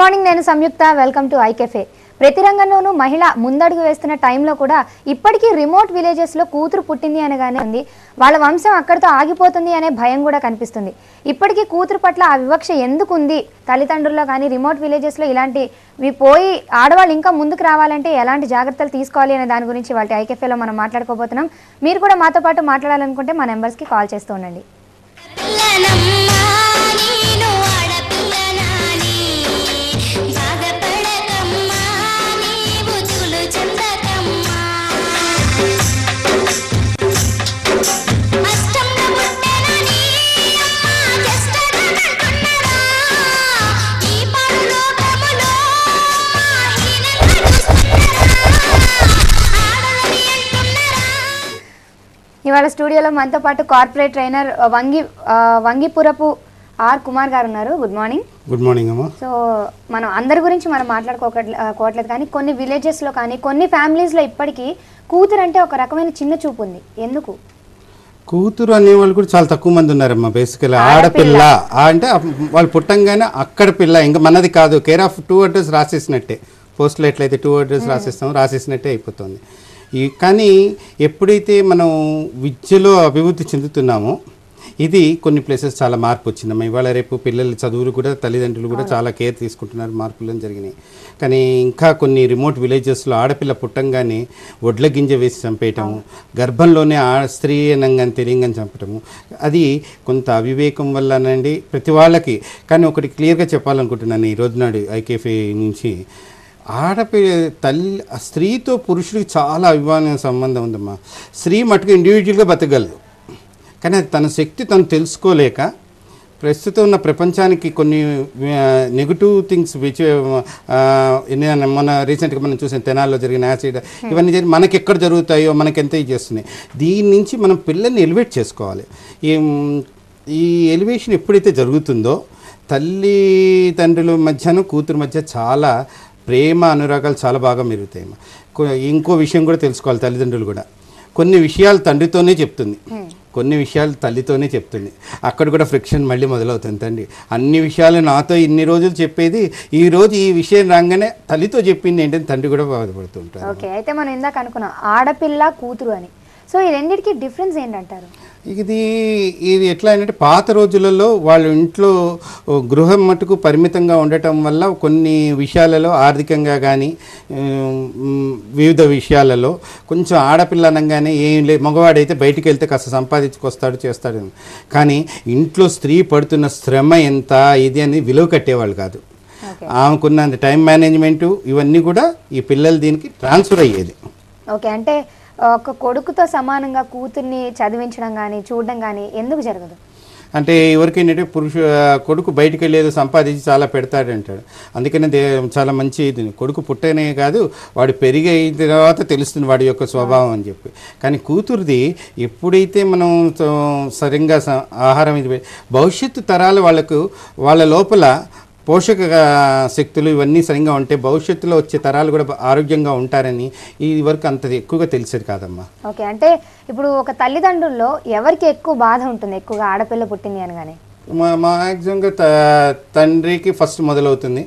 Morning నేను సంయుక్త welcome to ఐకెఫే. ప్రతి రంగంలోనూ మహిళ ముందడుగు వేస్తున్న టైంలో కూడా ఇప్పటికీ రిమోట్ విలేజెస్లో కూతురు పుట్టింది అనగానే ఉంది వాళ్ళ వంశం అక్కడితో ఆగిపోతుంది అనే భయం కూడా కనిపిస్తుంది. ఇప్పటికీ కూతురు పట్ల ఆ వివక్ష ఎందుకు ఉంది తల్లిదండ్రుల్లో కానీ రిమోట్ విలేజెస్లో ఇలాంటివి పోయి ఆడవాళ్ళు ఇంకా ముందుకు రావాలంటే ఎలాంటి జాగ్రత్తలు తీసుకోవాలి అనే దాని గురించి వాళ్ళ ఐకెఫేలో మనం మాట్లాడుకోబోతున్నాం. మీరు కూడా మాతో పాటు మాట్లాడాలనుకుంటే మా నెంబర్స్కి కాల్ చేస్తూ ఉండండి. ఇవాళ స్టూడియోలో మనతో పాటు కార్పొరేట్ ట్రైనర్ వంగిపురపు ఆర్ కుమార్ గారు ఉన్నారు. Good morning. గుడ్ మార్నింగ్ అమ్మా. సో మనం అందరి గురించి మనం మాట్లాడుకోవట్లేదు కానీ కొన్ని విలేజెస్లో కానీ కొన్ని ఫ్యామిలీస్లో ఇప్పటికీ కూతురు అంటే ఒక రకమైన చిన్న చూపు ఉంది. ఎందుకు? కూతురు అనేవాళ్ళు కూడా చాలా తక్కువ మంది ఉన్నారమ్మా. బేసికలీ ఆడపిల్ల అంటే వాళ్ళు పుట్టంగానే అక్కడ పిల్ల, ఇంకా మనది కాదు, కేర్ ఆఫ్ 2 అడ్రస్ రాసేసినట్టే. పోస్టులో ఎట్లయితే 2 అడ్రస్ రాసేస్తామో రాసేసినట్టే అయిపోతుంది. కానీ ఎప్పుడైతే మనం విద్యలో అభివృద్ధి చెందుతున్నామో ఇది కొన్ని ప్లేసెస్ చాలా మార్పు వచ్చిందమ్మా. ఇవాళ రేపు పిల్లల చదువులు కూడా తల్లిదండ్రులు కూడా చాలా కేర్ తీసుకుంటున్నారు, మార్పులు జరిగినాయి. కానీ ఇంకా కొన్ని రిమోట్ విలేజెస్లో ఆడపిల్ల పుట్టంగానే వడ్ల గింజ వేసి చంపేయటము, గర్భంలోనే స్త్రీ అనంగానే తెలియంగానే చంపటము, అది కొంత అవివేకం వల్లనండి ప్రతి వాళ్ళకి. కానీ ఒకటి క్లియర్గా చెప్పాలనుకుంటున్నాను ఈ రోజు నాడు ఐకేఫే నుంచి, స్త్రీతో పురుషుడికి చాలా అభిమాన సంబంధం ఉందమ్మా. స్త్రీ మటుకు ఇండివిజువల్గా బతకగలదు, కానీ అది తన శక్తి తను తెలుసుకోలేక ప్రస్తుతం ఉన్న ప్రపంచానికి కొన్ని నెగిటివ్ థింగ్స్ మన రీసెంట్గా మనం చూసిన తెనాల్లో జరిగిన యాసిడ్ ఇవన్నీ జరిగి మనకి ఎక్కడ జరుగుతాయో మనకి ఎంత ఇది చేస్తున్నాయి. దీని నుంచి మనం పిల్లల్ని ఎలివేట్ చేసుకోవాలి. ఈ ఎలివేషన్ ఎప్పుడైతే జరుగుతుందో తల్లిదండ్రుల మధ్యను కూతురు మధ్య చాలా ప్రేమ అనురాగాలు చాలా బాగా మెరుగుతాయి. ఇంకో విషయం కూడా తెలుసుకోవాలి, తల్లిదండ్రులు కూడా కొన్ని విషయాలు తండ్రితోనే చెప్తుంది, కొన్ని విషయాలు తల్లితోనే చెప్తుంది. అక్కడ కూడా ఫ్రిక్షన్ మళ్ళీ మొదలవుతుంది. తండ్రి అన్ని విషయాలు నాతో ఇన్ని రోజులు చెప్పేది ఈరోజు ఈ విషయం రాగానే తల్లితో చెప్పింది ఏంటంటే తండ్రి కూడా బాధపడుతుంటారు. ఓకే, అయితే మనం ఇందాక అనుకున్నాం ఆడపిల్ల కూతురు అని. సో ఈ రెండింటికి డిఫరెన్స్ ఏంటంటారు? ఇది ఎట్లా అంటే పాత రోజులలో వాళ్ళు ఇంట్లో గృహం మటుకు పరిమితంగా ఉండటం వల్ల కొన్ని విషయాలలో ఆర్థికంగా కానీ వివిధ విషయాలలో కొంచెం ఆడపిల్ల అనగానే ఏం లేదు, మగవాడైతే బయటికి వెళ్తే కాస్త సంపాదించుకొస్తాడు చేస్తాడు. కానీ ఇంట్లో స్త్రీ పడుతున్న శ్రమ ఎంత ఇది అని విలువ కట్టేవాళ్ళు కాదు. ఆమెకున్న టైం మేనేజ్మెంటు ఇవన్నీ కూడా ఈ పిల్లలు దీనికి ట్రాన్స్ఫర్ అయ్యేది. ఓకే, అంటే ఒక కొడుకుతో సమానంగా కూతుర్ని చదివించడం కానీ చూడడం కానీ ఎందుకు జరగదు? అంటే ఎవరికైనా కొడుకు బయటికి వెళ్ళేది సంపాదించి చాలా పెడతాడంటాడు. అందుకనే చాలా మంచి కొడుకు పుట్టనే కాదు, వాడు పెరిగే తర్వాత తెలుస్తుంది వాడి యొక్క స్వభావం అని చెప్పి. కానీ కూతురుది ఎప్పుడైతే మనం సరిగ్గా ఆహారం ఇది భవిష్యత్తు తరాలు వాళ్ళ లోపల పోషక శక్తులు ఇవన్నీ సరిగ్గా ఉంటే భవిష్యత్తులో వచ్చే తరాలు కూడా ఆరోగ్యంగా ఉంటారని ఈ వరకు అంత ఎక్కువగా తెలిసేది కాదమ్మా. ఓకే, అంటే ఇప్పుడు ఒక తల్లిదండ్రుల్లో ఎవరికి ఎక్కువ బాధ ఉంటుంది ఎక్కువగా ఆడపిల్ల పుట్టింది అనగానే? మ్యాక్సిమంగా తండ్రికి ఫస్ట్ మొదలవుతుంది,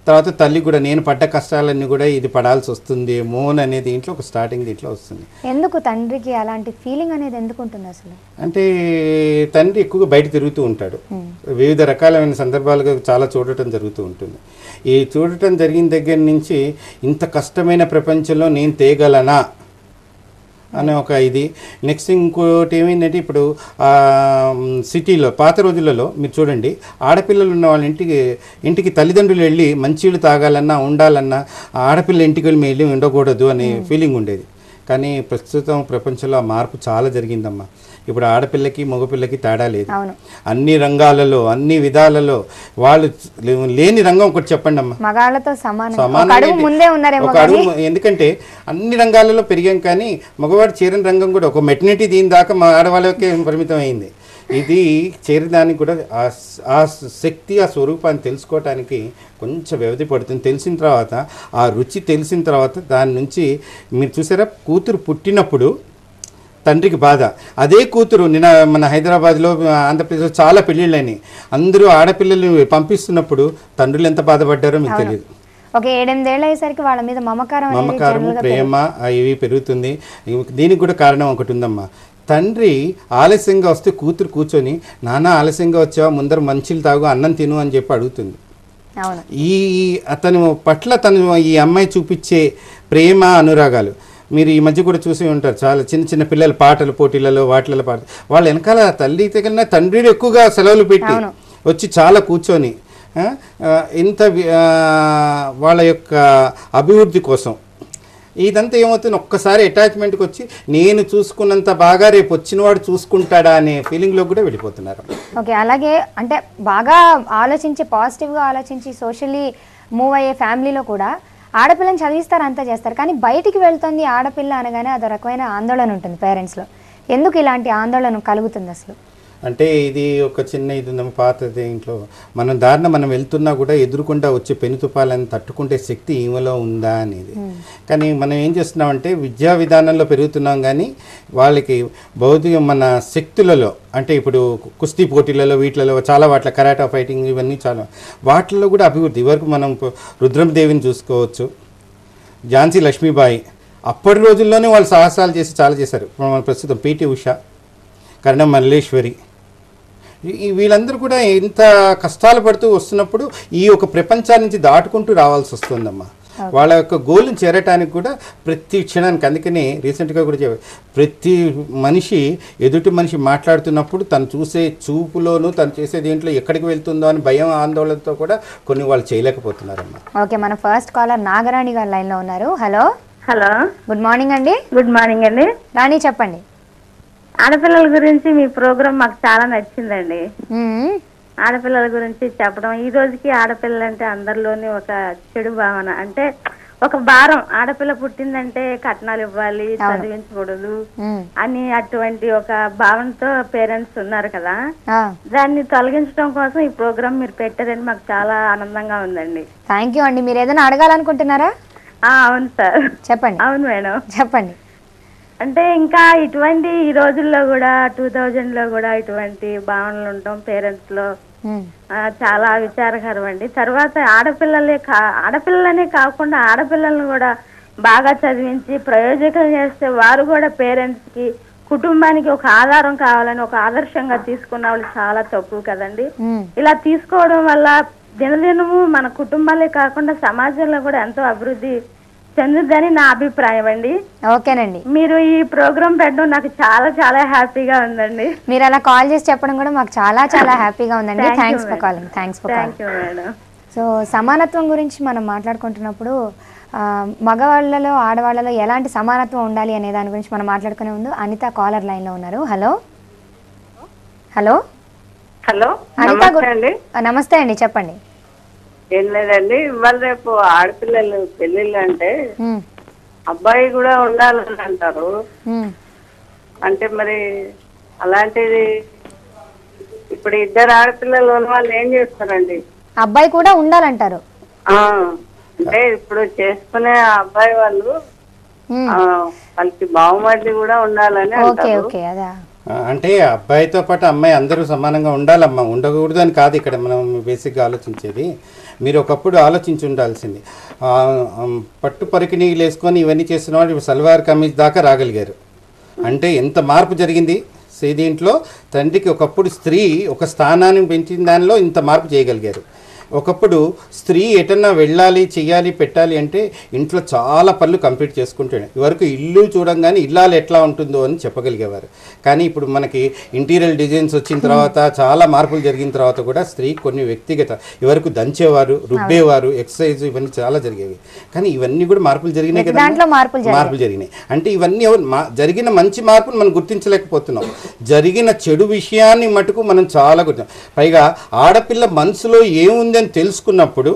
తర్వాత తల్లి కూడా నేను పడ్డ కష్టాలన్నీ కూడా ఇది పడాల్సి వస్తుంది మోన్ అనేది దీంట్లో ఒక స్టార్టింగ్ దీంట్లో వస్తుంది. ఎందుకు తండ్రికి అలాంటి ఫీలింగ్ అనేది ఎందుకు ఉంటుంది అసలు? అంటే తండ్రి ఎక్కువగా బయట తిరుగుతూ ఉంటాడు, వివిధ రకాలైన సందర్భాలుగా చాలా చూడటం జరుగుతూ ఉంటుంది. ఈ చూడటం జరిగిన దగ్గర నుంచి ఇంత కష్టమైన ప్రపంచంలో నేను తేగలనా అనే ఒక ఇది. నెక్స్ట్ ఇంకోటి ఏమైందంటే ఇప్పుడు సిటీలో పాత రోజులలో మీరు చూడండి, ఆడపిల్లలు ఉన్న వాళ్ళ ఇంటికి తల్లిదండ్రులు వెళ్ళి మంచిళ్ళు తాగాలన్నా ఉండాలన్నా ఆడపిల్ల ఇంటికి వెళ్ళి ఉండకూడదు అనే ఫీలింగ్ ఉండేది. కానీ ప్రస్తుతం ప్రపంచంలో ఆ మార్పు చాలా జరిగిందమ్మా. ఇప్పుడు ఆడపిల్లకి మగపిల్లకి తేడా లేదు. అన్ని రంగాలలో అన్ని విధాలలో వాళ్ళు లేని రంగం ఒకటి చెప్పండి అమ్మా. మగాళ్ళతో ఒక అడుగు, ఎందుకంటే అన్ని రంగాలలో పెరిగాం కానీ మగవాడు చేరిన రంగం కూడా ఒక మెటర్నిటీ దీని దాకా మా ఆడవాళ్ళకే పరిమితం అయింది. ఇది చేరడానికి కూడా ఆ శక్తి ఆ స్వరూపాన్ని తెలుసుకోవటానికి కొంచెం వ్యవధి పడుతుంది. తెలిసిన తర్వాత ఆ రుచి తెలిసిన తర్వాత దాని నుంచి మీరు చూసారా, కూతురు పుట్టినప్పుడు తండ్రికి బాధ. అదే కూతురు నిన్న మన హైదరాబాద్లో ఆంధ్రప్రదేశ్లో చాలా పెళ్ళిళ్ళని అందరూ ఆడపిల్లలు పంపిస్తున్నప్పుడు తండ్రులు ఎంత బాధపడ్డారో మీకు తెలియదు. ఒక 7-8 ఏళ్ళు అయ్యేసరికి వాళ్ళ మీద మమకారం ప్రేమ ఇవి పెరుగుతుంది. దీనికి కూడా కారణం ఒకటి ఉందమ్మా. తండ్రి ఆలస్యంగా వస్తే కూతురు కూర్చొని నాన్న ఆలస్యంగా వచ్చావా, ముందర మంచిలు తాగు, అన్నం తిను అని చెప్పి అడుగుతుంది. ఈ అతను పట్ల తను ఈ అమ్మాయి చూపించే ప్రేమ అనురాగాలు మీరు ఈ మధ్య కూడా చూసి ఉంటారు. చాలా చిన్న చిన్న పిల్లల పాటలు పోటీలలో వాటిలలో పాట వాళ్ళ వెనకాల తల్లి తగిలిన తండ్రి ఎక్కువగా సెలవులు పెట్టి వచ్చి చాలా కూర్చొని ఇంత వాళ్ళ యొక్క అభివృద్ధి కోసం ఇదంతా ఏమవుతుంది, ఒక్కసారి అటాచ్మెంట్కి వచ్చి నేను చూసుకున్నంత బాగా రేపు వచ్చినవాడు చూసుకుంటాడా అనే ఫీలింగ్లో కూడా వెళ్ళిపోతున్నారు. ఓకే, అలాగే అంటే బాగా ఆలోచించి పాజిటివ్గా ఆలోచించి సోషల్లీ మూవ్ అయ్యే ఫ్యామిలీలో కూడా ఆడపిల్లని చదివిస్తారు, అంతా చేస్తారు. కానీ బయటికి వెళ్తుంది ఆడపిల్ల అనగానే అదో రకమైన ఆందోళన ఉంటుంది పేరెంట్స్లో. ఎందుకు ఇలాంటి ఆందోళన కలుగుతుంది అసలు? అంటే ఇది ఒక చిన్న ఇది ఉందమ్మ, పాతది ఇంట్లో మనం దారిన మనం వెళ్తున్నా కూడా ఎదురుకుండా వచ్చే పెనుతుపాలని తట్టుకుంటే శక్తి ఈమెలో ఉందా అనేది. కానీ మనం ఏం చేస్తున్నామంటే విద్యా విధానంలో పెరుగుతున్నాం కానీ వాళ్ళకి భౌతిక మన శక్తులలో అంటే ఇప్పుడు కుస్తీ పోటీలలో వీటిలలో చాలా వాటిలో కరాటా ఫైటింగ్ ఇవన్నీ చాలా వాటిల్లో కూడా అభివృద్ధి. వరకు మనం రుద్రమదేవిని చూసుకోవచ్చు, ఝాన్సీ లక్ష్మీబాయి అప్పటి రోజుల్లోనే వాళ్ళు సాహసాలు చేసి చాలా చేశారు. మన ప్రస్తుతం పిటి ఉష, కర్ణం మల్లేశ్వరి వీళ్ళందరూ కూడా ఎంత కష్టాలు పడుతూ వస్తున్నప్పుడు ఈ ఒక ప్రపంచాన్ని నుంచి దాటుకుంటూ రావాల్సి వస్తుందమ్మా. వాళ్ళ యొక్క గోల్ని చేరటానికి కూడా ప్రతి క్షణానికి, అందుకని రీసెంట్గా కూడా చెప్పారు, ప్రతి మనిషి ఎదుటి మనిషి మాట్లాడుతున్నప్పుడు తను చూసే చూపులోను తను చేసే దేంట్లో ఎక్కడికి వెళ్తుందో అని భయం ఆందోళనతో కూడా కొన్ని వాళ్ళు చేయలేకపోతున్నారమ్మా. ఓకే, మన ఫస్ట్ కాలర్ నాగరాణి గారు లైన్లో ఉన్నారు. హలో. హలో, గుడ్ మార్నింగ్ అండి. గుడ్ మార్నింగ్ అండి. రాణి చెప్పండి. ఆడపిల్లల గురించి మీ ప్రోగ్రామ్ మాకు చాలా నచ్చిందండి. ఆడపిల్లల గురించి చెప్పడం, ఈ రోజుకి ఆడపిల్లలు అంటే అందరిలోని ఒక చెడు భావన, అంటే ఒక భారం. ఆడపిల్ల పుట్టిందంటే కట్నాలు ఇవ్వాలి, చదివించకూడదు అని అటువంటి ఒక భావనతో పేరెంట్స్ ఉన్నారు కదా. దాన్ని తొలగించడం కోసం ఈ ప్రోగ్రామ్ మీరు పెట్టారని మాకు చాలా ఆనందంగా ఉందండి. థ్యాంక్ యూ అండి. మీరు ఏదైనా అడగాలనుకుంటున్నారా? అవును సార్, చెప్పండి. అవును మేడం, చెప్పండి. అంటే ఇంకా ఇటువంటి ఈ రోజుల్లో కూడా 2000లో కూడా ఇటువంటి భావనలు ఉండటం పేరెంట్స్ లో చాలా విచారకరం అండి. తర్వాత ఆడపిల్లలనే కాకుండా ఆడపిల్లలను కూడా బాగా చదివించి ప్రయోజకం చేస్తే వారు కూడా పేరెంట్స్ కి కుటుంబానికి ఒక ఆధారం కావాలని ఒక ఆదర్శంగా తీసుకున్న వాళ్ళు చాలా తక్కువ కదండి. ఇలా తీసుకోవడం వల్ల దినదినము మన కుటుంబాలే కాకుండా సమాజంలో కూడా ఎంతో అభివృద్ధి చెందుద్దని నా అభిప్రాయం అండి. ఓకేనండి, మీరు ఈ ప్రోగ్రామ్ పెట్టడం నాకు చాలా చాలా హ్యాపీగా ఉందండి. మీరు అలా కాల్ చేసి చెప్పడం కూడా మాకు చాలా చాలా హ్యాపీగా ఉందండి. Thanks for calling. Thanks for calling. So సమానత్వం గురించి మనం మాట్లాడుకుంటున్నప్పుడు మగవాళ్ళలో ఆడవాళ్ళలో ఎలాంటి సమానత్వం ఉండాలి అనే దాని గురించి మనం మాట్లాడుకునే ముందు అనిత కాలర్ లైన్ లో ఉన్నారు. హలో. హలో హలో, నమస్తే అండి, చెప్పండి. ఏం లేదండి, ఇవాళ రేపు ఆడపిల్లలు పెళ్ళిళ్ళు అంటే అబ్బాయి కూడా ఉండాలని అంటారు. అంటే మరి అలాంటిది ఇప్పుడు ఇద్దరు ఆడపిల్లలు ఉన్న వాళ్ళు ఏం చేస్తారండి? అబ్బాయి కూడా ఉండాలంటారు. అంటే ఇప్పుడు చేసుకునే అబ్బాయి వాళ్ళు వాళ్ళకి బావమర్ది కూడా ఉండాలని అంటారు. అంటే అబ్బాయితో పాటు అమ్మాయి అందరూ సమానంగా ఉండాలమ్మా, ఉండకూడదు అని కాదు ఇక్కడ మనం బేసిక్గా ఆలోచించేది. మీరు ఒకప్పుడు ఆలోచించి ఉండాల్సింది. పట్టు పరికిణీలు వేసుకొని ఇవన్నీ చేసిన వాళ్ళు సల్వార్ కమీజ్ దాకా రాగలిగారు. అంటే ఎంత మార్పు జరిగింది దీంట్లో. తండ్రికి ఒకప్పుడు స్త్రీ ఒక స్థానాన్ని పెంచిన దానిలో ఇంత మార్పు చేయగలిగారు. ఒకప్పుడు స్త్రీ ఎటన్నా వెళ్ళాలి చెయ్యాలి పెట్టాలి అంటే ఇంట్లో చాలా పనులు కంప్లీట్ చేసుకుంటాడు. ఇవరకు ఇల్లు చూడంగానే ఇల్లాలు ఎట్లా ఉంటుందో అని చెప్పగలిగేవారు. కానీ ఇప్పుడు మనకి ఇంటీరియర్ డిజైన్స్ వచ్చిన తర్వాత చాలా మార్పులు జరిగిన తర్వాత కూడా స్త్రీ కొన్ని వ్యక్తిగత ఇవరకు దంచేవారు, రుబ్బేవారు, ఎక్సర్సైజ్ ఇవన్నీ చాలా జరిగేవి. కానీ ఇవన్నీ కూడా మార్పులు జరిగినాయి కదా, మార్పులు జరిగినాయి. అంటే ఇవన్నీ జరిగిన మంచి మార్పును మనం గుర్తించలేకపోతున్నాం. జరిగిన చెడు విషయాన్ని మటుకు మనం చాలా పైగా ఆడపిల్ల మనసులో ఏముంది అని తెలుసుకున్నప్పుడు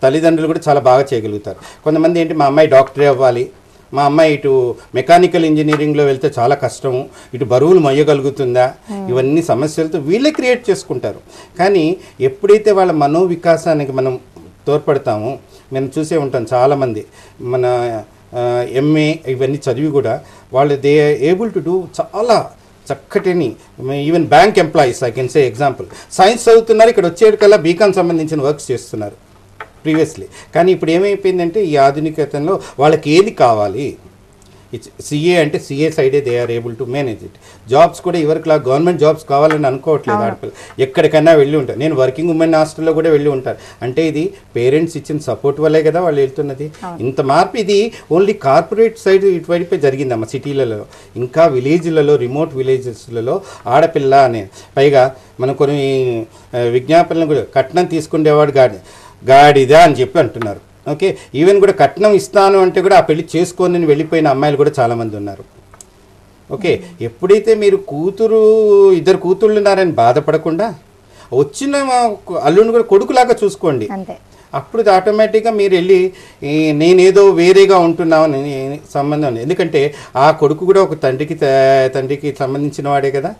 తల్లిదండ్రులు కూడా చాలా బాగా చేయగలుగుతారు. కొంతమంది ఏంటి మా అమ్మాయి డాక్టరే అవ్వాలి, మా అమ్మాయి ఇటు మెకానికల్ ఇంజనీరింగ్లో వెళ్తే చాలా కష్టము, ఇటు బరువులు మొయ్యగలుగుతుందా, ఇవన్నీ సమస్యలతో వీళ్ళే క్రియేట్ చేసుకుంటారు. కానీ ఎప్పుడైతే వాళ్ళ మనోవికాసానికి మనం తోడ్పడతామో, మనం చూసే ఉంటాం చాలామంది మన ఎంఏ ఇవన్నీ చదివి కూడా వాళ్ళు దే ఏబుల్ టు డూ చాలా చక్కటిని. Even bank employees I can say example, science చదువుతున్నారు, ఇక్కడ వచ్చేటికల్లా బీకామ్ సంబంధించిన వర్క్స్ చేస్తున్నారు ప్రీవియస్లీ. కానీ ఇప్పుడు ఏమైపోయిందంటే ఈ ఆధునికతలో వాళ్ళకి ఏది కావాలి, సిఏ అంటే సిఏ సైడే they are able to manage it. Jobs కూడా ఎవరికిలా గవర్నమెంట్ జాబ్స్ కావాలని అనుకోవట్లేదు ఆడపిల్ల, ఎక్కడికైనా వెళ్ళి ఉంటారు. నేను వర్కింగ్ ఉమెన్ హాస్టల్లో కూడా వెళ్ళి ఉంటారు. అంటే ఇది పేరెంట్స్ ఇచ్చిన సపోర్ట్ వల్లే కదా వాళ్ళు వెళ్తున్నది. ఇంత మార్పు ఇది ఓన్లీ కార్పొరేట్ సైడ్ ఇటువైపే జరిగిందమ్మ. సిటీలలో ఇంకా విలేజ్లలో, రిమోట్ విలేజెస్లలో ఆడపిల్ల అనే, పైగా మనం కొన్ని విజ్ఞాపనలు కూడా కట్నం తీసుకునేవాడు గాడిదా అని చెప్పి అంటున్నారు. ఓకే, ఈవెన్ కూడా కట్నం ఇస్తాను అంటే కూడా ఆ పెళ్లి చేసుకొని వెళ్ళిపోయిన అమ్మాయిలు కూడా చాలామంది ఉన్నారు. ఓకే, ఎప్పుడైతే మీరు ఇద్దరు కూతుళ్ళు ఉన్నారని బాధపడకుండా వచ్చిన అల్లుని కూడా కొడుకులాగా చూసుకోండి. అప్పుడు ఆటోమేటిక్గా మీరు వెళ్ళి నేనేదో వేరేగా ఉంటున్నామని సంబంధం ఉంది. ఎందుకంటే ఆ కొడుకు కూడా ఒక తండ్రికి సంబంధించిన వాడే కదా.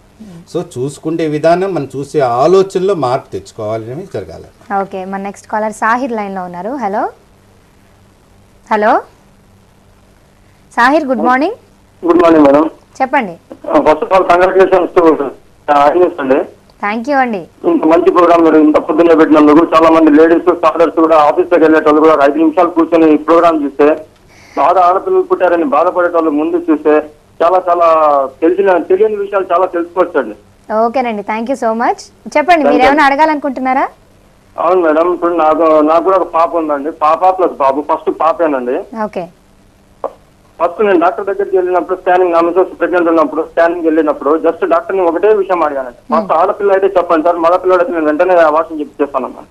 సో చూసుకునే విధానం, మనం చూసే ఆలోచనలో మార్పు తెచ్చుకోవాలని జరగాలి. ఓకే, మన నెక్స్ట్ కాలర్ సాహిర్ లైన్లో ఉన్నారు. Hello hello Sahir, good morning. Good morning madam. చెప్పండి. ఫస్ట్ ఆఫ్ ఆల్ కంగ్రాచులేషన్స్ అండి. థ్యాంక్ యూ అండి. ఇంత మంచి ప్రోగ్రామ్ మీరు ఇంత పొద్దున్నే పెట్టినందుకు. చాలా మంది లేడీస్ ఫాదర్స్ కూడా ఆఫీస్లోకి వెళ్ళేటోళ్ళు కూడా 5 నిమిషాలు కూర్చొని ఈ ప్రోగ్రామ్ చూస్తే, ఆడపిల్లలు పుట్టారని బాధపడేటోళ్ళు ముందు చూస్తే చాలా చాలా తెలియని విషయాలు చాలా తెలుసుకోవచ్చండి. ఓకేనండి, థ్యాంక్ యూ సో మచ్. చెప్పండి, మీరు ఏమైనా అడగాలనుకుంటున్నారా? అవును మేడం, ఇప్పుడు నాకు కూడా ఒక పాప ఉందండి. పాప ప్లస్ బాబు. ఫస్ట్ పాపేనండి. ఓకే. ఫస్ట్ నేను డాక్టర్ దగ్గరికి వెళ్ళినప్పుడు స్కానింగ్, నా మిసెస్ ప్రెగ్నెంట్ ఉన్నప్పుడు స్కానింగ్ వెళ్ళినప్పుడు జస్ట్ డాక్టర్ని ఒకటే విషయం అడిగానండి. ఫస్ట్ ఆడపిల్ల అయితే చెప్పండి సార్, మగ పిల్లడు అయితే నేను వెంటనే వాషం చెప్పి చేస్తానమ్మా.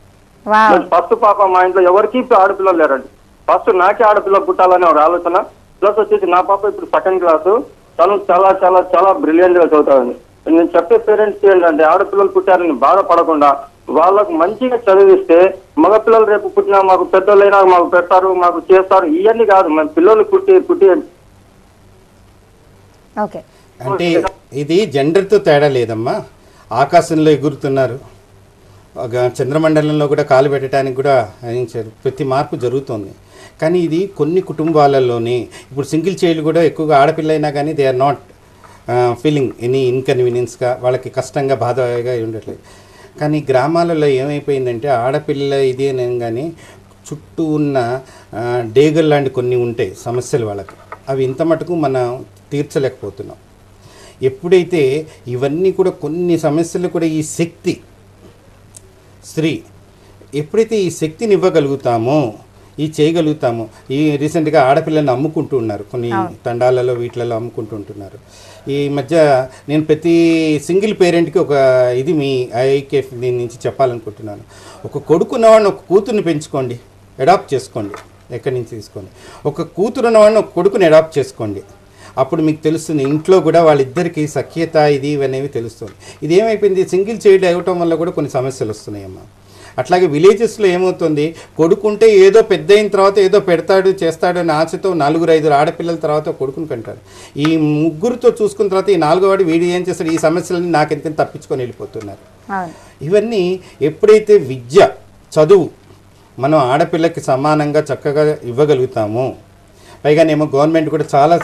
ఫస్ట్ పాప మా ఇంట్లో ఎవరికి ఆడపిల్లలు లేరండి. ఫస్ట్ నాకే ఆడపిల్ల పుట్టాలని ఒక ఆలోచన. ప్లస్ వచ్చేసి నా పాప ఇప్పుడు 2nd క్లాసు. తను చాలా చాలా చాలా బ్రిలియంట్ గా చదువుతాడండి. నేను చెప్పే పేరెంట్స్ ఏంటంటే ఆడపిల్లలు పుట్టారని బాధపడకుండా వాళ్ళకు మంచిగా చదివిస్తే మగపిల్లలు రేపు పుట్టినా మాకు పెద్దోళ్ళైనా మాకు పెడతారు, మాకు చేస్తారు. ఇవన్నీ కాదు, మన పిల్లలు పుట్టి అంటే ఇది జెండర్తో తేడా లేదమ్మా. ఆకాశంలో ఎగురుతున్నారు, చంద్రమండలంలో కూడా కాలు పెట్టడానికి కూడా ప్రతి మార్పు జరుగుతుంది. కానీ ఇది కొన్ని కుటుంబాలలోనే ఇప్పుడు సింగిల్ చైల్డ్ కూడా ఎక్కువగా ఆడపిల్ల అయినా కానీ they are not feeling any ఇన్కన్వీనియన్స్గా, వాళ్ళకి కష్టంగా బాధగా ఉండట్లేదు. కానీ గ్రామాలలో ఏమైపోయిందంటే ఆడపిల్ల ఇది కానీ చుట్టూ ఉన్న డేగల్ లాంటి కొన్ని ఉంటాయి సమస్యలు వాళ్ళకి, అవి ఇంత మటుకు మనం తీర్చలేకపోతున్నాం. ఎప్పుడైతే ఇవన్నీ కూడా కొన్ని సమస్యలు కూడా ఈ శక్తి స్త్రీ ఎప్పుడైతే ఈ శక్తిని ఇవ్వగలుగుతామో, ఈ చేయగలుగుతాము. ఈ రీసెంట్గా ఆడపిల్లని అమ్ముకుంటూ ఉన్నారు, కొన్ని తండాలలో వీటిలలో అమ్ముకుంటూ ఉంటున్నారు. ఈ మధ్య నేను ప్రతి సింగిల్ పేరెంట్కి ఒక ఇది మీ ఐకేఎఫ్ దీని నుంచి చెప్పాలనుకుంటున్నాను. ఒక కొడుకున్నవాడిని ఒక కూతుర్ని పెంచుకోండి, అడాప్ట్ చేసుకోండి, ఎక్కడి నుంచి తీసుకోండి. ఒక కూతురు ఉన్నవాడిని ఒక కొడుకుని అడాప్ట్ చేసుకోండి. అప్పుడు మీకు తెలుస్తుంది ఇంట్లో కూడా వాళ్ళిద్దరికీ సఖ్యత ఇది ఇవనేవి తెలుస్తుంది. ఇది ఏమైపోయింది, సింగిల్ చైల్డ్ అవ్వటం వల్ల కూడా కొన్ని సమస్యలు వస్తున్నాయమ్మా. అట్లాగే విలేజెస్లో ఏమవుతుంది, కొడుకుంటే ఏదో పెద్ద అయిన తర్వాత ఏదో పెడతాడు చేస్తాడు అనే ఆశతో 4-5 ఆడపిల్లల తర్వాత కొడుకుని కంటారు. ఈ ముగ్గురితో చూసుకున్న తర్వాత ఈ 4వ వాడు వీడు ఏం చేస్తాడు, ఈ సమస్యలని నాకెంత తప్పించుకొని వెళ్ళిపోతున్నారు. ఇవన్నీ ఎప్పుడైతే విద్య చదువు మనం ఆడపిల్లకి సమానంగా చక్కగా ఇవ్వగలుగుతామో, పైగానేమో గవర్నమెంట్ కూడా చాలా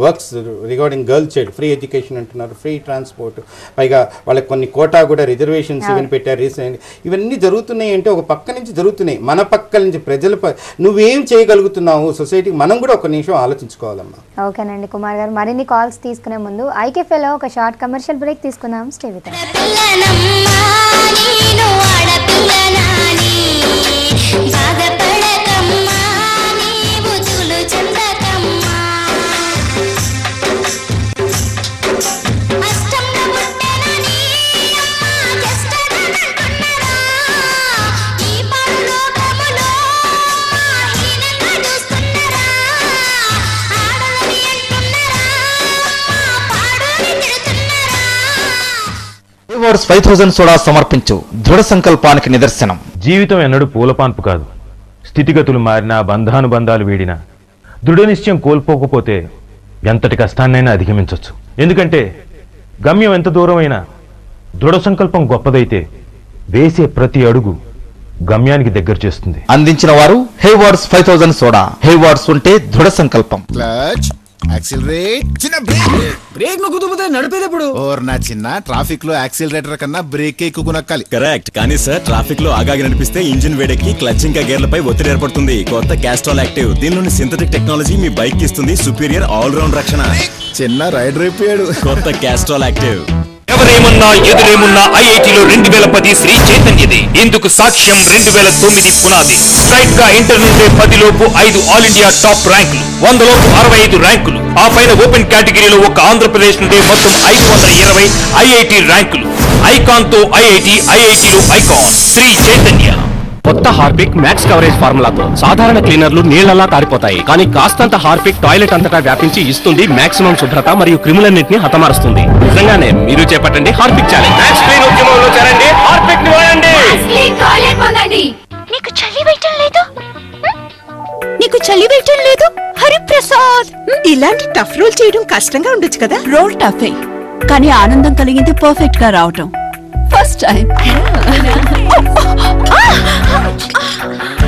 works regarding girl child, free education అంటున్నారు, ఫ్రీ ట్రాన్స్పోర్ట్, పైగా వాళ్ళకి కొన్ని కోటా కూడా రిజర్వేషన్స్ ఇవన్నీ పెట్టారు రీసెంట్. ఇవన్నీ జరుగుతున్నాయి అంటే ఒక పక్క నుంచి జరుగుతున్నాయి, మన పక్క నుంచి ప్రజల నువ్వేం చేయగలుగుతున్నావు సొసైటీకి, మనం కూడా ఒక నిమిషం ఆలోచించుకోవాలమ్మా. ఓకేనండి కుమార్ గారు, మరిన్ని కాల్స్ తీసుకునే ముందు ఐకేఎఫ్లో ఒక షార్ట్ కమర్షియల్ బ్రేక్ తీసుకుందాం. Stay with us. హేవర్డ్స్ 5000 సోడా సమర్పించు దృఢ సంకల్పానికి నిదర్శనం. జీవితం ఎన్నడూ పూలపాన్పు కాదు. స్థితిగతులు మారినా, బంధానుబంధాలు వీడినా, దృఢ నిశ్చయం కోల్పోకపోతే ఎంతటి కష్టాన్నైనా అధిగమించవచ్చు. ఎందుకంటే గమ్యం ఎంత దూరమైనా దృఢ సంకల్పం గొప్పదైతే వేసే ప్రతి అడుగు గమ్యానికి దగ్గర చేస్తుంది. అందించిన వారు హేవర్డ్స్ 5000 సోడా. హేవర్డ్స్ ఉంటే దృఢ సంకల్పం. క్లచ్ యాక్సిలరేట్ చిన్న బ్రేక్ ను కుదుపుతే నడిపేటప్పుడు ఓర్ నా చిన్న ట్రాఫిక్ లో యాక్సిలరేటర్ కన్నా బ్రేక్ ఎక్కువ నొక్కాలి. కరెక్ట్. కానీ సార్ ట్రాఫిక్ లో ఆగాగి నడిపిస్తే ఇంజిన్ వేడెక్కి క్లచ్ ఇంకా గేర్లపై ఒత్తిడి ఏర్పడుతుంది. కొత్త క్యాస్ట్రాల్ యాక్టివ్ దీనిలోని సింథటిక్ టెక్నాలజీ మీ బైక్ ఇస్తుంది సుపీరియర్ ఆల్ రౌండ్ రక్షణ. చిన్న రైడర్ అయిపోయాడు. కొత్త క్యాస్ట్రాల్ యాక్టివ్. ఎవరేమన్నా ఎదురేమున్నా ఐఐటిలో 2010 శ్రీ చైతన్యది. ఇందుకు సాక్ష్యం 2009 పునాది. స్ట్రైట్ గా ఇంటర్ నుండే 10 లోపు 5 ఆల్ ఇండియా టాప్ ర్యాంకులు, 100 లోపు 65 ర్యాంకులు. ఆ పైన ఓపెన్ కేటగిరీలో ఒక ఆంధ్రప్రదేశ్ నుండే మొత్తం 520 ఐఐటి ర్యాంకులు. ఐకాన్ తో ఐఐటిలో ఐకాన్ శ్రీ చైతన్య. కొత్త హార్పిక్ మ్యాక్స్ కవరేజ్ ఫార్ములాతో సాధారణ క్లీనర్లు నీళ్లలా కారిపోతాయి, కానీ కాస్తంత హార్పిక్ టాయిలెట్ అంతటా వ్యాపించి ఇస్తుంది మాక్సిమం శుభ్రత మరియు క్రిములన్నింటినీ హతమారుస్తుంది. నిజంగానే మీరు చేపట్టండి హార్పిక్ ఛాలెంజ్. మ్యాక్స్ క్లీన్ ఉద్యమంలో చేరండి, హార్పిక్ ని వాడండి. నీకు చలి వేయటం లేదు, నీకు చలి వేయటం లేదు హరిప్రసాద్. ఇలాంటి టఫ్ రోల్ చేయడం కష్టంగా ఉండొచ్చు కదా. రోల్ టఫే, కానీ ఆనందం కలిగింది పర్ఫెక్ట్ గా రావటం. First time.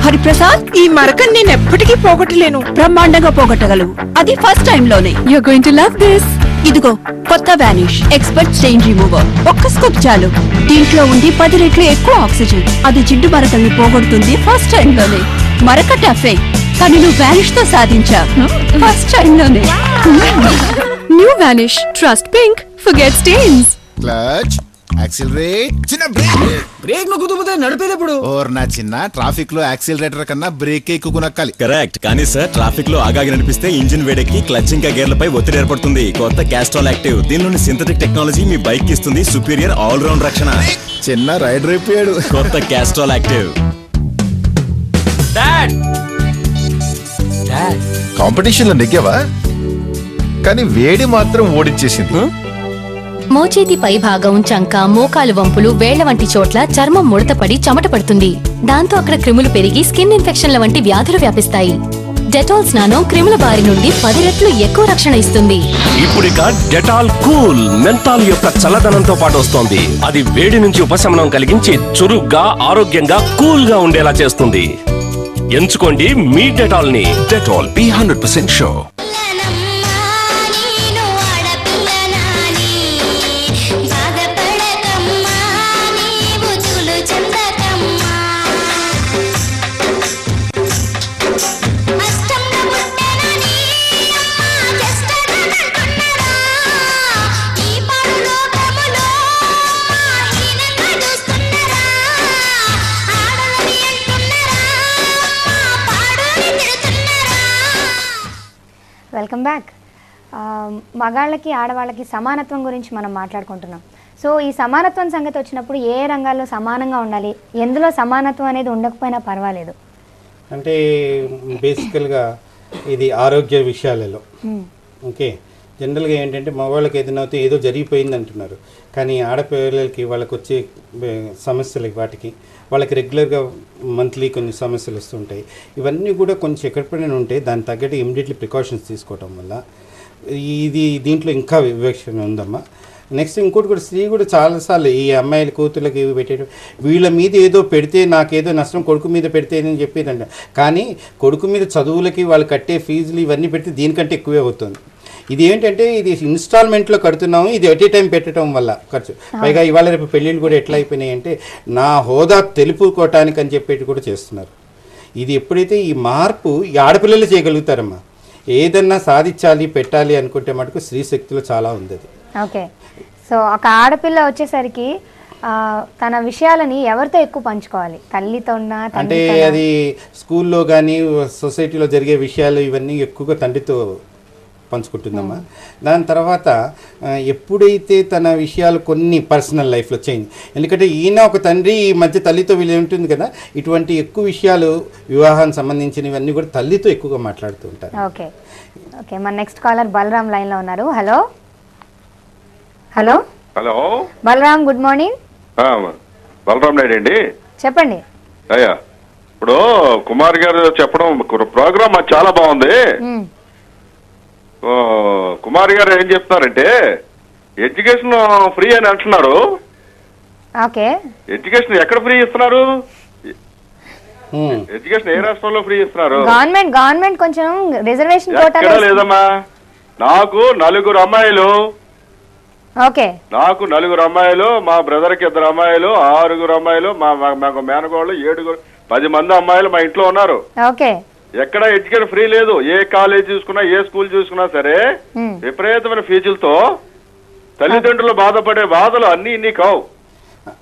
హరిప్రసాద్, ఈ మరకం నేను ఎప్పటికీ పోగొట్టలేను. బ్రహ్మాండంగా పోగొట్టగలవు, అది ఫస్ట్ టైం లోనే. You are going to love this. ఇదిగో కొత్త వానిష్ ఎక్స్పర్ట్ స్టెయిన్ రిమూవర్. ఒక్క స్కూప్ చాలు. దీంట్లో ఉండి 10 రెట్లు ఎక్కువ ఆక్సిజన్. అది జిడ్డు మరకల్ని పోగొడుతుంది ఫస్ట్ టైం లోనే. మరక టఫే, కానీ నువ్వు వానిష్ తో సాధించా ఫస్ట్ టైం లోనే. New Vanish, trust pink, forget stains. Clutch, accelerate చిన్న బ్రేక్ ను కుదుపుతే నడిపేటప్పుడు ఓర్ నా చిన్న ట్రాఫిక్ లో యాక్సిలరేటర్ కన్నా బ్రేక్ ఎక్కువ నొక్కాలి. కరెక్ట్. కానీ సార్ ట్రాఫిక్ లో ఆగాగి నడిపిస్తే ఇంజిన్ వేడెక్కి క్లచ్ ఇంకా గేర్లపై ఒత్తిడి ఏర్పడుతుంది. కొత్త క్యాస్ట్రాల్ యాక్టివ్ దీనిలోని సింథటిక్ టెక్నాలజీ మీ బైక్ ఇస్తుంది సుపీరియర్ ఆల్ రౌండ్ రక్షణ. చిన్న రైడర్ అయిపోయాడు. కొత్త క్యాస్ట్రాల్ యాక్టివ్. కాంపిటీషన్ లో నెగ్గావా, కానీ వేడి మాత్రం ఓడిచ్చేసింది. మోచేతి పై భాగం, చంక, మోకాలు వంపులు, వేళ్ల వంటి చోట్ల చర్మం ముడతపడి చెమట పడుతుంది. దాంతో అక్కడ క్రిములు పెరిగి స్కిన్ ఇన్ఫెక్షన్ల వంటి వ్యాధులు వ్యాపిస్తాయి. డెటాల్ స్నానం క్రిముల బారి నుండి 10 రెట్లు ఎక్కువ రక్షణ ఇస్తుంది. ఇప్పుడిక డెటాల్ కూల్ మెంతాల్ యొక్క చల్లదనంతో పాటు వస్తోంది. అది వేడి నుంచి ఉపశమనం కలిగించి చురుగ్గా, ఆరోగ్యంగా, కూల్ గా ఉండేలా చేస్తుంది. ఎంచుకోండి మీ డెటాల్ ని. Dettol be 100% sure. Welcome back. మగాళ్ళకి ఆడవాళ్ళకి సమానత్వం గురించి మనం మాట్లాడుకుంటున్నాం. సో ఈ సమానత్వం సంగతి వచ్చినప్పుడు ఏ రంగాల్లో సమానంగా ఉండాలి, ఎందులో సమానత్వం అనేది ఉండకపోయినా పర్వాలేదు అంటే బేసికల్గా ఇది ఆరోగ్య విషయాలలో ఓకే. జనరల్గా ఏంటంటే మగవాళ్ళకి ఏదైనా అయితే ఏదో జరిగిపోయింది అంటున్నారు, కానీ ఆడపిల్లలకి వాళ్ళకి వచ్చే సమస్యలకి వాటికి వాళ్ళకి రెగ్యులర్గా మంత్లీ కొన్ని సమస్యలు వస్తుంటాయి. ఇవన్నీ కూడా కొంచెం ఎక్కడిపైనా ఉంటే దానికి తగ్గట్టు ఇమీడియట్లీ ప్రికాషన్స్ తీసుకోవటం వల్ల దీంట్లో ఇంకా వివక్షణ ఉందమ్మా. నెక్స్ట్ ఇంకోటి కూడా స్త్రీ కూడా చాలాసార్లు ఈ అమ్మాయిల కూతుర్లకి ఇవి పెట్టేయడం, వీళ్ళ మీద ఏదో పెడితే నాకేదో నష్టం కొడుకు మీద పెడితే అని చెప్పేదంట. కానీ కొడుకు మీద చదువులకి వాళ్ళు కట్టే ఫీజులు ఇవన్నీ పెడితే దీనికంటే ఎక్కువే అవుతుంది. ఇది ఏంటంటే ఇది ఇన్స్టాల్మెంట్లో కడుతున్నాము, ఇది ఎట్ ఏ టైం పెట్టడం వల్ల ఖర్చు. పైగా ఇవాళ రేపు పెళ్ళిళ్ళు కూడా ఎట్లా అయిపోయినాయి అంటే నా హోదా తెలుపుకోవటానికి అని చెప్పేసి కూడా చేస్తున్నారు. ఇది ఎప్పుడైతే ఈ మార్పు ఈ ఆడపిల్లలు చేయగలుగుతారమ్మా, ఏదన్నా సాధించాలి పెట్టాలి అనుకుంటే మటుకు స్త్రీ శక్తిలో చాలా ఉంది అది. ఓకే. సో ఒక ఆడపిల్ల వచ్చేసరికి తన విషయాలని ఎవరితో ఎక్కువ పంచుకోవాలి, తల్లితోనా? అంటే అది స్కూల్లో కానీ సొసైటీలో జరిగే విషయాలు ఇవన్నీ ఎక్కువగా తండ్రితో పంచుకుంటుందమ్మా. దాని తర్వాత ఎప్పుడైతే తన విషయాలు కొన్ని పర్సనల్ లైఫ్లో చేంజ్, ఎందుకంటే ఈయన ఒక తండ్రి ఈ మధ్య తల్లితో వీళ్ళు ఉంటుంది కదా, ఇటువంటి ఎక్కువ విషయాలు వివాహానికి సంబంధించినవన్నీ కూడా తల్లితో ఎక్కువగా మాట్లాడుతూ ఉంటారు. Okay okay. మన నెక్స్ట్ కాలర్ బలరామ్ లైన్లో ఉన్నారు. Hello hello hello Balaram, good morning. Balaram Naidu అండి. చెప్పండి. అయ్యా, ఇప్పుడు కుమార్ గారు చెప్పడం ప్రోగ్రామ్ చాలా బాగుంది. కుమార్ గారు ఏం చెప్తున్నారంటే ఎడ్యుకేషన్ ఫ్రీ అని అంటున్నారు. ఓకే. ఎడ్యుకేషన్ ఎక్కడ ఫ్రీ ఇస్తున్నారు? ఎడ్యుకేషన్ ఏ రాష్ట్రంలో ఫ్రీ ఇస్తున్నారు? గవర్నమెంట్ కొంచెం రిజర్వేషన్ కోటాలో లేదమ్మా. నాకు 4 అమ్మాయిలు. ఓకే. నాకు 4 అమ్మాయిలు, మా బ్రదర్ కి 2 అమ్మాయిలు, 6 అమ్మాయిలు, మా మేనగోళ్ళు 7, 10 మంది అమ్మాయిలు మా ఇంట్లో ఉన్నారు. ఓకే. ఎక్కడ ఎడ్యుకేషన్ ఫ్రీ లేదు. ఏ కాలేజ్ చూసుకున్నా, ఏ స్కూల్ చూసుకున్నా సరే విపరీతమైన ఫీజులతో తల్లిదండ్రులు బాధపడే బాధలు అన్ని ఇన్ని కావు.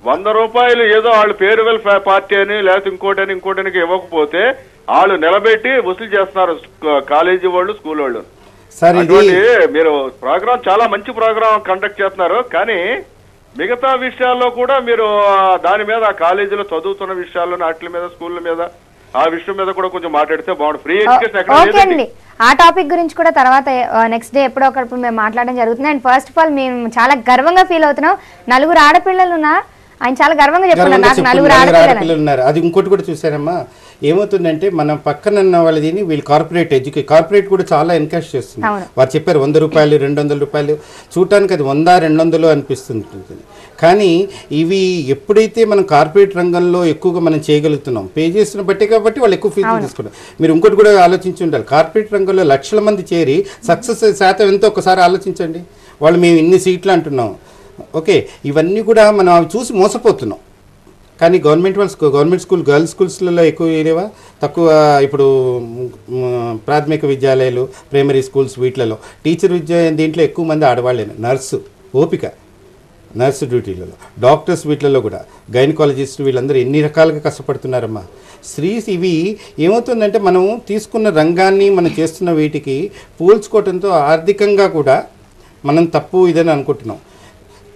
100 రూపాయలు ఏదో వాళ్ళు పేరువెల్ పార్టీ అని లేకపోతే ఇంకోటని ఇవ్వకపోతే వాళ్ళు నిలబెట్టి వసూలు చేస్తున్నారు కాలేజీ వాళ్ళు, స్కూల్ వాళ్ళు. అటువంటి మీరు ప్రోగ్రామ్ చాలా మంచి ప్రోగ్రామ్ కండక్ట్ చేస్తున్నారు. కానీ మిగతా విషయాల్లో కూడా మీరు దాని మీద కాలేజీలో చదువుతున్న విషయాల్లో, వాటి మీద, స్కూళ్ళ మీద, ఆ విషయం మీద కూడా కొంచెం మాట్లాడితే బాగుంటుంది. ఫ్రీ ఎడ్యుకేషన్ ఎక్కడ లేదండి. ఆ టాపిక్ గురించి కూడా తర్వాత నెక్స్ట్ డే ఎప్పుడో ఒకప్పుడు మేము మాట్లాడడం జరుగుతుంది. అండ్ ఫస్ట్ ఆఫ్ ఆల్ మేము చాలా గర్వంగా ఫీల్ అవుతున్నాం. 4 ఆడపిల్లలు ఉన్నా ఆయన చాలా గర్వంగా చెప్తున్నారు. నాకు 4 ఆడపిల్లలు ఉన్నారు. అది ఇంకోటి కూడా చూసారమ్మా, ఏమవుతుందంటే మనం పక్కన ఉన్న వాళ్ళని వీళ్ళు కార్పొరేట్ కూడా చాలా ఎన్కరేజ్ చేస్తుంది. వారు చెప్పారు 100 రూపాయలు, 200 రూపాయలు, చూడటానికి అది 100, 200 అనిపిస్తుంది. కానీ ఇవి ఎప్పుడైతే మనం కార్పొరేట్ రంగంలో ఎక్కువగా మనం చేయగలుగుతున్నాం, పే చేసిన బట్టే కాబట్టి వాళ్ళు ఎక్కువ ఫీజులు తీసుకుంటారు. మీరు ఇంకోటి కూడా ఆలోచించి ఉండాలి, కార్పొరేట్ రంగంలో లక్షల మంది చేరి సక్సెస్ శాతం ఎంతో ఒకసారి ఆలోచించండి. వాళ్ళు మేము ఇన్ని సీట్లు అంటున్నాం, ఓకే, ఇవన్నీ కూడా మనం అవి చూసి మోసపోతున్నాం. కానీ గవర్నమెంట్ స్కూల్, గర్ల్స్ స్కూల్స్లలో ఎక్కువ ఏదేవా తక్కువ. ఇప్పుడు ప్రాథమిక విద్యాలయాలు, ప్రైమరీ స్కూల్స్ వీటిలలో టీచర్ విద్య దీంట్లో ఎక్కువ మంది ఆడవాళ్ళే. నర్సు డ్యూటీలలో, డాక్టర్స్ వీటిలలో కూడా, గైనకాలజిస్ట్ వీళ్ళందరూ ఎన్ని రకాలుగా కష్టపడుతున్నారమ్మా. ఇవి ఏమవుతుందంటే మనం తీసుకున్న రంగాన్ని మనం చేస్తున్న వీటికి పోల్చుకోవడంతో ఆర్థికంగా కూడా మనం తప్పు ఇదని అనుకుంటున్నాం.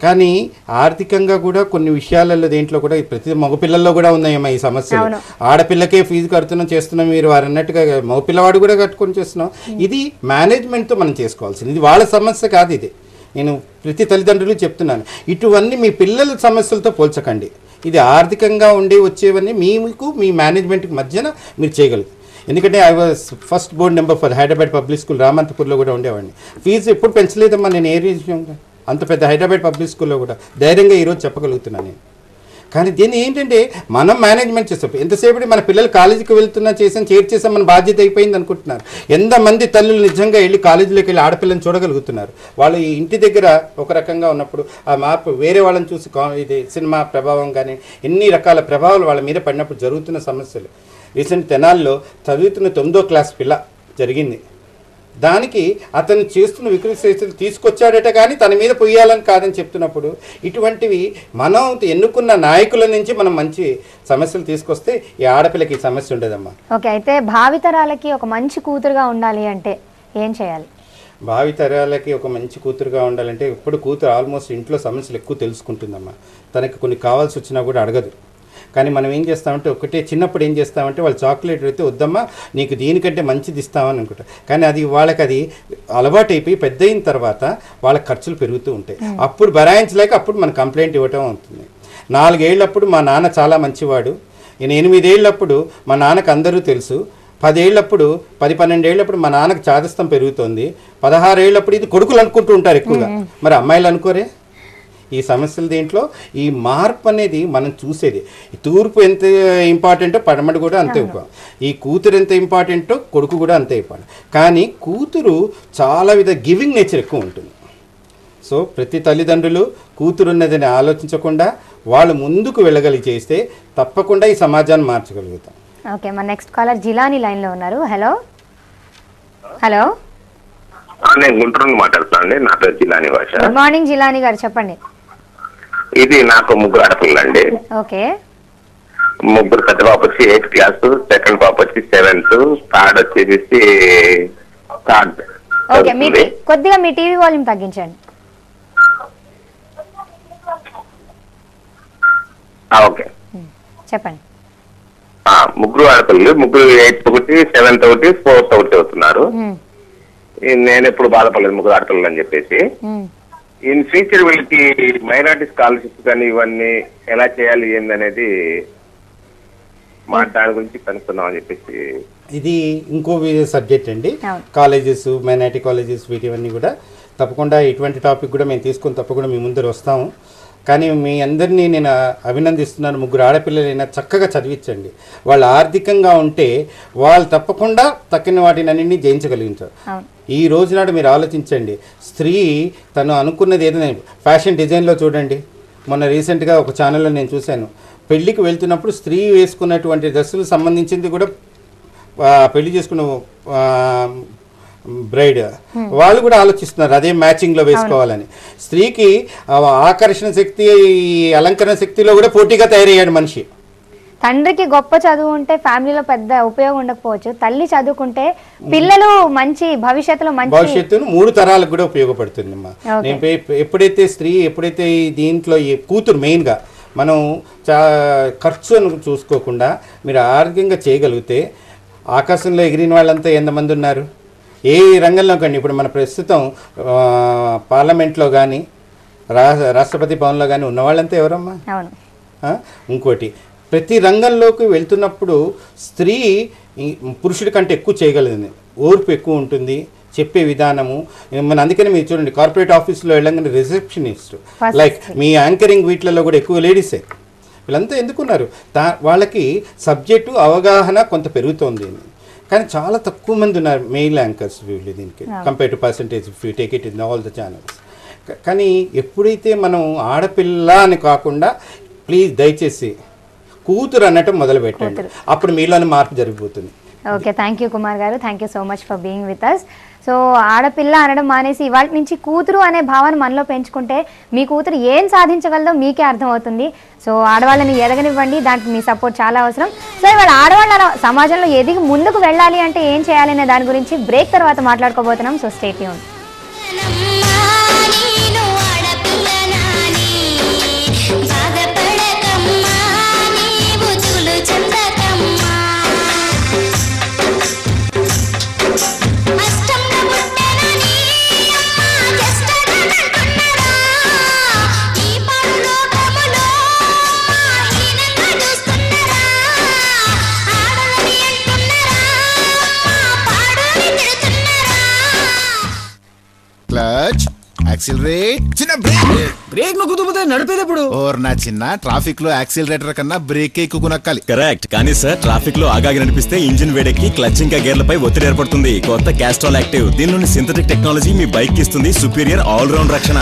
కానీ ఆర్థికంగా కూడా కొన్ని విషయాలలో దేంట్లో కూడా ప్రతి మగపిల్లల్లో కూడా ఉన్నాయమ్మా ఈ సమస్యలు. ఆడపిల్లకే ఫీజు కడుతున్నాం చేస్తున్నాం, మీరు వారు అన్నట్టుగా మగపిల్లవాడు కూడా కట్టుకొని చేస్తున్నాం. ఇది మేనేజ్మెంట్తో మనం చేసుకోవాల్సింది, ఇది వాళ్ళ సమస్య కాదు. ఇది నేను ప్రతి తల్లిదండ్రులు చెప్తున్నాను, ఇటువన్నీ మీ పిల్లల సమస్యలతో పోల్చకండి. ఇది ఆర్థికంగా వచ్చేవన్నీ మీకు మీ మేనేజ్మెంట్కి మధ్యన మీరు చేయగలరు. ఎందుకంటే I was first board member for Hyderabad public school, రామంతపూర్లో కూడా ఉండేవాడిని. ఫీజు ఎప్పుడు పెంచలేదమ్మా నేను ఏ విషయంగా. అంత పెద్ద హైదరాబాద్ పబ్లిక్ స్కూల్లో కూడా ధైర్యంగా ఈరోజు చెప్పగలుగుతున్నాను నేను. కానీ దీన్ని ఏంటంటే మనం మేనేజ్మెంట్ చేస్తాం. ఎంతసేపటి మన పిల్లలు కాలేజీకి వెళ్తున్నా చేర్చేసాం మన బాధ్యత అయిపోయింది అనుకుంటున్నారు. ఎంతమంది తల్లులు నిజంగా వెళ్ళి కాలేజీలోకి వెళ్ళి ఆడపిల్లని చూడగలుగుతున్నారు. వాళ్ళు ఇంటి దగ్గర ఒక రకంగా ఉన్నప్పుడు ఆ మార్పు వేరే వాళ్ళని చూసి ఇది సినిమా ప్రభావం కానీ ఎన్ని రకాల ప్రభావాలు వాళ్ళ మీద పడినప్పుడు జరుగుతున్న సమస్యలు. రీసెంట్ తెనాల్లో చదువుతున్న 9వ క్లాస్ పిల్ల జరిగింది. దానికి అతను చేస్తున్న వికృతి తీసుకొచ్చాడట, కానీ తన మీద పొయ్యాలని కాదని చెప్తున్నప్పుడు ఇటువంటివి మనం ఎన్నుకున్న నాయకుల నుంచి మనం మంచి సమస్యలు తీసుకొస్తే ఈ ఆడపిల్లకి ఈ సమస్య ఉండదమ్మా. ఓకే, అయితే భావితరాలకి ఒక మంచి కూతురుగా ఉండాలి అంటే ఏం చేయాలి? భావితరాలకి ఒక మంచి కూతురుగా ఉండాలంటే ఇప్పుడు కూతురు ఆల్మోస్ట్ ఇంట్లో సమస్యలు ఎక్కువ తెలుసుకుంటుందమ్మా. తనకి కొన్ని కావాల్సి వచ్చినా కూడా అడగదు. కానీ మనం ఏం చేస్తామంటే చిన్నప్పుడు ఏం చేస్తామంటే వాళ్ళు చాక్లెట్ అయితే వద్దమ్మా నీకు దీనికంటే మంచిది ఇస్తామని అనుకుంటారు. కానీ అది వాళ్ళకి అది అలవాటు అయిపోయి పెద్ద అయిన తర్వాత వాళ్ళ ఖర్చులు పెరుగుతూ ఉంటాయి. అప్పుడు భరాయించలేక అప్పుడు మన కంప్లైంట్ ఇవ్వటం అవుతుంది. 4 ఏళ్ళప్పుడు మా నాన్న చాలా మంచివాడు, 8 ఏళ్ళప్పుడు మా నాన్నకు అందరూ తెలుసు, 10 ఏళ్ళప్పుడు 10-12 ఏళ్ళప్పుడు మా నాన్నకు చాదస్తం పెరుగుతుంది, 16 ఏళ్ళప్పుడు ఇది కొడుకులు అనుకుంటూ ఉంటారు ఎక్కువగా. మరి అమ్మాయిలు అనుకోరే? ఈ సమస్యల దీంట్లో ఈ మార్పు అనేది మనం చూసేది. తూర్పు ఎంత ఇంపార్టెంటో పడమటి కూడా అంతే ఇంపార్టెంట్. ఈ కూతురు ఎంత ఇంపార్టెంటో కొడుకు కూడా అంతే ఇంపార్టెంట్. కానీ కూతురు చాలా గివింగ్ నేచర్ ఎక్కువ ఉంటుంది. సో ప్రతి తల్లిదండ్రులు కూతురు ఉన్నదని ఆలోచించకుండా వాళ్ళు ముందుకు వెళ్ళగలిగి చేస్తే తప్పకుండా ఈ సమాజాన్ని మార్చగలుగుతాం. ఓకే, మన నెక్స్ట్ కాలర్ జిలానీ లైన్లో ఉన్నారు. హలో హలో నేను గుంటూరు మాట్లాడుతానండి. నా పేరు జిలానీ భాష. గుడ్ మార్నింగ్ జిలానీ గారు, చెప్పండి. ఇది నాకు 3 ఆడపిల్లండి. ఓకే. 3 పెద్ద పాప వచ్చి 8th క్లాస్, సెకండ్ పాప వచ్చి 7th, థర్డ్ వచ్చేసి థర్డ్. ఓకే, కొద్దిగా మీ టీవీ వాల్యూమ్ తగ్గించండి. ఓకే చెప్పండి. 3 ఆడపిల్లలు, 3 8th ఒకటి, 7th ఒకటి, 4th ఒకటి అవుతున్నారు. నేను ఎప్పుడు బాధపడలేదు 3 ఆడపిల్లలు అని చెప్పేసి. ఇన్ ఫ్యూచర్ వీళ్ళకి మైనారిటీ స్కాలర్షిప్స్ కానీ ఇవన్నీ ఎలా చేయాలి ఏందనేది దాని గురించి కనుక్కుందాం అని చెప్పేసి. ఇది ఇంకో సబ్జెక్ట్ అండి. కాలేజెస్, మైనారిటీ కాలేజెస్ వీటివన్నీ కూడా తప్పకుండా ఇటువంటి టాపిక్ కూడా మేము తీసుకొని తప్పకుండా మీ ముందర వస్తాము. కానీ మీ అందరినీ నేను అభినందిస్తున్నాను. ముగ్గురు ఆడపిల్లలైనా చక్కగా చదివించండి. వాళ్ళు ఆర్థికంగా ఉంటే వాళ్ళు తప్పకుండా తక్కిన వాటిని అన్నింటినీ జయించగలిగించారు. ఈ రోజు నాడు మీరు ఆలోచించండి, స్త్రీ తను అనుకున్నది ఏదైనా ఫ్యాషన్ డిజైన్లో చూడండి. మొన్న రీసెంట్గా ఒక ఛానల్లో నేను చూశాను, పెళ్ళికి వెళ్తున్నప్పుడు స్త్రీ వేసుకున్నటువంటి డ్రెస్సులకు సంబంధించింది కూడా పెళ్లి చేసుకున్న బ్రైడ్ వాళ్ళు కూడా ఆలోచిస్తున్నారు అదే మ్యాచింగ్లో వేసుకోవాలని. స్త్రీకి ఆకర్షణ శక్తి, అలంకరణ శక్తిలో కూడా పోటీగా తయారయ్యాడు మనిషి. తండ్రికి గొప్ప చదువు ఉంటే ఫ్యామిలీలో పెద్ద ఉపయోగం ఉండకపోవచ్చు, తల్లి చదువుకుంటే పిల్లలు మంచి భవిష్యత్తును 3 తరాలకు కూడా ఉపయోగపడుతుంది అమ్మా. నేను ఎప్పుడైతే స్త్రీ ఎప్పుడైతే దీంట్లో ఈ కూతురు మెయిన్గా మనం ఖర్చును చూసుకోకుండా మీరు ఆరోగ్యంగా చేయగలిగితే, ఆకాశంలో ఎగిరిన వాళ్ళంతా ఎంతమంది ఉన్నారు ఏ రంగంలో కానీ. ఇప్పుడు మన ప్రస్తుతం పార్లమెంట్లో కానీ రాష్ట్రపతి భవన్లో కానీ ఉన్న వాళ్ళంతా ఎవరమ్మా? ఇంకోటి, ప్రతి రంగంలోకి వెళ్తున్నప్పుడు స్త్రీ పురుషుడి కంటే ఎక్కువ చేయగలిగింది, ఓర్పు ఎక్కువ ఉంటుంది, చెప్పే విధానము. మన అందుకని మీరు చూడండి, కార్పొరేట్ ఆఫీస్లో వెళ్ళగానే రిసెప్షనిస్ట్, లైక్ మీ యాంకరింగ్ వీటిలలో కూడా ఎక్కువ లేడీసే. వీళ్ళంతా ఎందుకున్నారు? వాళ్ళకి సబ్జెక్టు అవగాహన కొంత పెరుగుతోంది, కానీ చాలా తక్కువ మంది ఉన్నారు మెయిల్ యాంకర్స్ వీళ్ళు దీనికి compare to percentage if you take it in all the channels. కానీ ఎప్పుడైతే మనం ఆడపిల్ల అని కాకుండా ప్లీజ్ దయచేసి కూతురు అనటం మొదలు పెట్టండి, అప్పుడు మీలోనే మార్పు జరిగిపోతుంది. ఓకే, థ్యాంక్ యూ కుమార్ గారు, thank you so much for being with us. So ఆడపిల్ల అనడం మానేసి ఇవాళ నుంచి కూతురు అనే భావన మనలో పెంచుకుంటే మీ కూతురు ఏం సాధించగలదో మీకే అర్థమవుతుంది. సో ఆడవాళ్ళని ఎదగనివ్వండి, దానికి మీ సపోర్ట్ చాలా అవసరం. సో ఇవాళ ఆడవాళ్ళ సమాజంలో ఎదిగి ముందుకు వెళ్ళాలి అంటే ఏం చేయాలి అనే దాని గురించి బ్రేక్ తర్వాత మాట్లాడుకోబోతున్నాం. So stay tune. Clutch, accelerate, చిన్న బ్రేక్ నొక్కుతూ నడిపేటప్పుడు ఓర్ నా చిన్న ట్రాఫిక్ లో యాక్సిలరేటర్ కన్నా బ్రేక్ ఎక్కువ నొక్కాలి. కరెక్ట్, కానీ సార్ ట్రాఫిక్ లో ఆగాగి నడిపిస్తే ఇంజిన్ వేడెక్కి క్లచ్ ఇంకా గేర్లపై ఒత్తిడి ఏర్పడుతుంది. కొత్త క్యాస్ట్రాల్ యాక్టివ్, దీనిలోని సింథటిక్ టెక్నాలజీ మీ బైక్ ఇస్తుంది సుపీరియర్ ఆల్ రౌండ్ రక్షణ.